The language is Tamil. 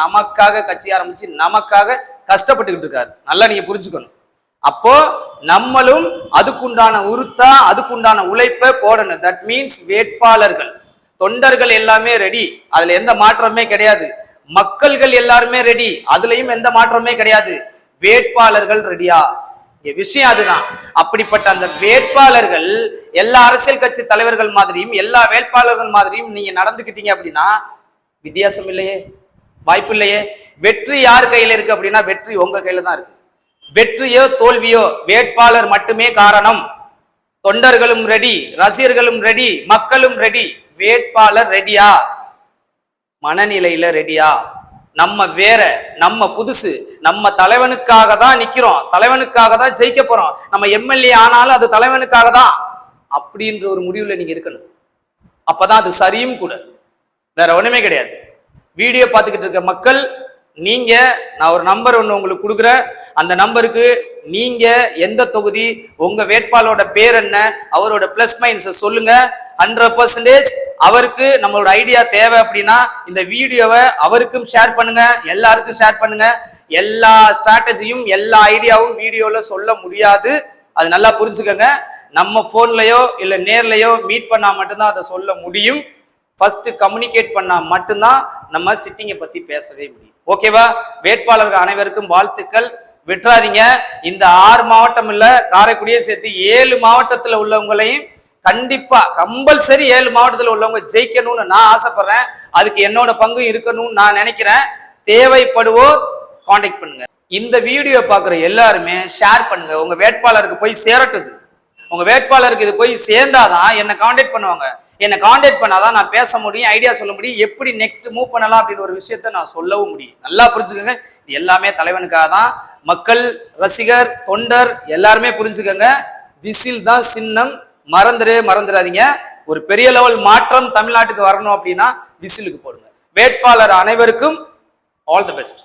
நமக்காக கட்சி ஆரம்பிச்சு நமக்காக கஷ்டப்பட்டுக்கிட்டு இருக்காரு. நல்லா நீங்க புரிஞ்சுக்கணும். அப்போ நம்மளும் அதுக்குண்டான உறுத்தா அதுக்குண்டான உழைப்பை போடணும். தட் மீன்ஸ் வேட்பாளர்கள் தொண்டர்கள் எல்லாமே ரெடி, அதுல எந்த மாற்றமே கிடையாது. மக்கள்கள் எல்லாருமே ரெடி, அதுலயும் எந்த மாற்றமே கிடையாது. வேட்பாளர்கள் ரெடியா? விஷயம் அதுதான். அப்படிப்பட்ட அந்த வேட்பாளர்கள் எல்லா அரசியல் கட்சி தலைவர்கள் மாதிரியும் எல்லா வேட்பாளர்கள் மாதிரியும் நீங்க நடந்துக்கிட்டீங்க அப்படின்னா வித்தியாசம் இல்லையே, வாய்ப்பு இல்லையே. வெற்றி யார் கையில இருக்கு அப்படின்னா வெற்றி உங்க கையில தான் இருக்கு. வெற்றியோ தோல்வியோ வேட்பாளர் மட்டுமே காரணம். தொண்டர்களும் ரெடி, ரசிகர்களும் ரெடி, மக்களும் ரெடி. வேட்பாளர் ரெடியா? மனநிலையில ரெடியா? நம்ம வேற, நம்ம புதுசு, நம்ம தலைவனுக்காக தான் நிக்கிறோம், தலைவனுக்காக தான் ஜெயிக்க போறோம், நம்ம எம்எல்ஏ ஆனாலும் அது தலைவனுக்காக தான் அப்படின்ற ஒரு முடிவுல நீங்க இருக்கணும். அப்பதான் அது சரியும் கூட, வேற ஒண்ணுமே கிடையாது. வீடியோ பார்த்துக்கிட்டு இருக்க மக்கள், நீங்க நான் ஒரு நம்பர் ஒன்று உங்களுக்கு கொடுக்குறேன். அந்த நம்பருக்கு நீங்க எந்த தொகுதி, உங்க வேட்பாளரோட பேர் என்ன, அவரோட பிளஸ் மைனஸை சொல்லுங்க. 100% அவருக்கு நம்மளோட ஐடியா தேவை அப்படின்னா இந்த வீடியோவை அவருக்கும் ஷேர் பண்ணுங்க, எல்லாருக்கும் ஷேர் பண்ணுங்க. எல்லா ஸ்ட்ராட்டஜியும் எல்லா ஐடியாவும் வீடியோல சொல்ல முடியாது, அது நல்லா புரிஞ்சுக்கங்க. நம்ம போன்லயோ இல்ல நேர்லயோ மீட் பண்ணா மட்டும்தான் அதை சொல்ல முடியும். ஃபர்ஸ்ட் கம்யூனிகேட் பண்ணா மட்டும்தான் நம்ம சிட்டிங்கை பத்தி பேசவே முடியும். ஓகேவா? வேட்பாளர்கள் அனைவருக்கும் வாழ்த்துக்கள். விட்டுறாதீங்க. இந்த 6 மாவட்டம் இல்ல, காரைக்குடியை சேர்த்து 7 மாவட்டத்துல உள்ளவங்களையும் கண்டிப்பா கம்பல்சரி 7 மாவட்டத்தில் உள்ளவங்க ஜெயிக்கணும்னு நான் ஆசைப்படுறேன். அதுக்கு என்னோட பங்கு இருக்கணும்னு நான் நினைக்கிறேன். தேவைப்படுவோர் கான்டாக்ட் பண்ணுங்க. இந்த வீடியோ பார்க்குற எல்லாருமே ஷேர் பண்ணுங்க, உங்க வேட்பாளருக்கு போய் சேரட்டுது. உங்க வேட்பாளருக்கு இது போய் சேர்ந்தாதான் என்னை கான்டாக்ட் பண்ணுவாங்க. என்னை கான்டாக்ட் பண்ணாதான் நான் பேச முடியும், ஐடியா சொல்ல முடியும், எப்படி நெக்ஸ்ட் மூவ் பண்ணலாம் அப்படின்னு ஒரு விஷயத்த நான் சொல்லவும் முடியும். நல்லா புரிஞ்சுக்கோங்க, இது எல்லாமே தலைவனுக்காக தான். மக்கள், ரசிகர், தொண்டர் எல்லாருமே புரிஞ்சுக்கோங்க. விசில் தான் சின்னம், மறந்துடாதீங்க. ஒரு பெரிய லெவல் மாற்றம் தமிழ்நாட்டுக்கு வரணும் அப்படின்னா விசிலுக்கு போடுங்க. வேட்பாளர் அனைவருக்கும் ஆல் தி பெஸ்ட்.